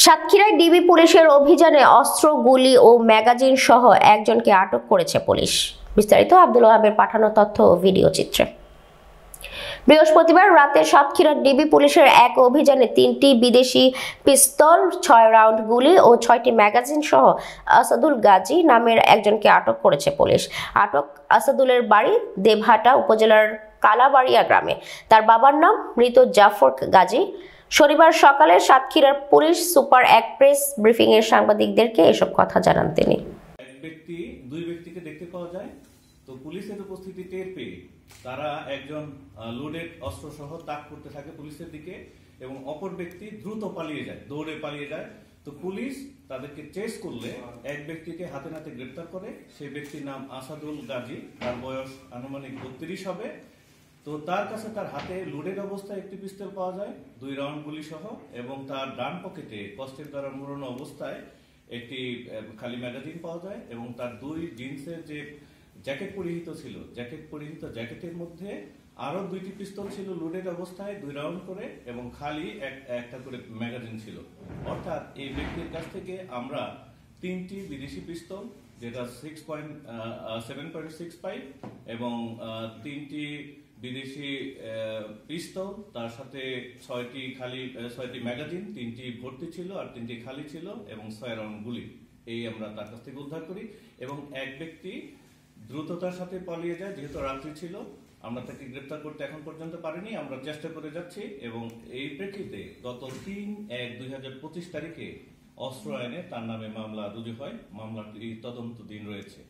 সাতক্ষীরায় ডিবি পুলিশের অভিযানে অস্ত্র, গুলি ও ম্যাগাজিন সহ একজনকে আটক করেছে পুলিশ। বিস্তারিত আব্দুল ওহাবের পাঠানো তথ্য ও ভিডিও চিত্রে। বৃহস্পতিবার রাতে সাতক্ষীরার ডিবি পুলিশের এক অভিযানে 3টি বিদেশি পিস্তল, 6 রাউন্ড গুলি ও 6টি ম্যাগাজিন সহ আসাদুল গাজী নামের একজনকে আটক করেছে পুলিশ। আটক আসাদুলের বাড়ি দেবহাটা উপজেলার কালাবাড়িয়া গ্রামে। তার বাবার নাম মৃত জাফর গাজী। শনিবার সকালে সাতক্ষীরার পুলিশ সুপার এক প্রেস ব্রিফিং এর সাংবাদিকদেরকে এসব কথা জানান তিনি। দুই ব্যক্তিকে দেখতে পাওয়া যায়, তো পুলিশের উপস্থিতি টের পেয়ে তারা একজন লোডেড অস্ত্র সহ তাক করতে থাকে পুলিশের দিকে এবং অপর ব্যক্তি দ্রুত দৌড়ে পালিয়ে যায়। তো পুলিশ তাদেরকে চেস করলে এক ব্যক্তিকে হাতে নাতে গ্রেপ্তার করে। সেই ব্যক্তির নাম আসাদুল গাজী, তার বয়স আনুমানিক 32 হবে। তো তার কাছে তার হাতে লোডেড অবস্থায় একটি পিস্তল পাওয়া যায়, 2 রাউন্ড গুলি সহ, এবং তার ডান পকেটে কষ্টের দ্বারা মোড়ানো অবস্থায় একটি খালি ম্যাগাজিন পাওয়া যায় এবং তার 2 জিন্সের যে জ্যাকেট পরিহিত জ্যাকেটের মধ্যে আরো 2টি পিস্তল ছিল লোডেড অবস্থায়, 2 রাউন্ড করে, এবং খালি একটা করে ম্যাগাজিন ছিল। অর্থাৎ এই ব্যক্তির কাছ থেকে আমরা 3টি বিদেশি পিস্তল, যেটা 7.65 এবং 3টি বিদেশি পিস্তল, তার সাথে 6টি ম্যাগাজিন, 3টি ভর্তি ছিল আর 3টি খালি ছিল, এবং 6 রাউন্ড গুলি এই আমরা তার কাছ থেকে উদ্ধার করি। এবং এক ব্যক্তি দ্রুততার সাথে পালিয়ে যায়, যেহেতু রাত্রি ছিল। আমরা তাকে গ্রেপ্তার করতে এখন পর্যন্ত পারিনি, আমরা চেষ্টা করে যাচ্ছি। এবং এই প্রেক্ষিতে গত 3/1/2025 তারিখে অস্ত্র আইনে তার নামে মামলা রুজু হয়। মামলাটি তদন্তাধীন রয়েছে।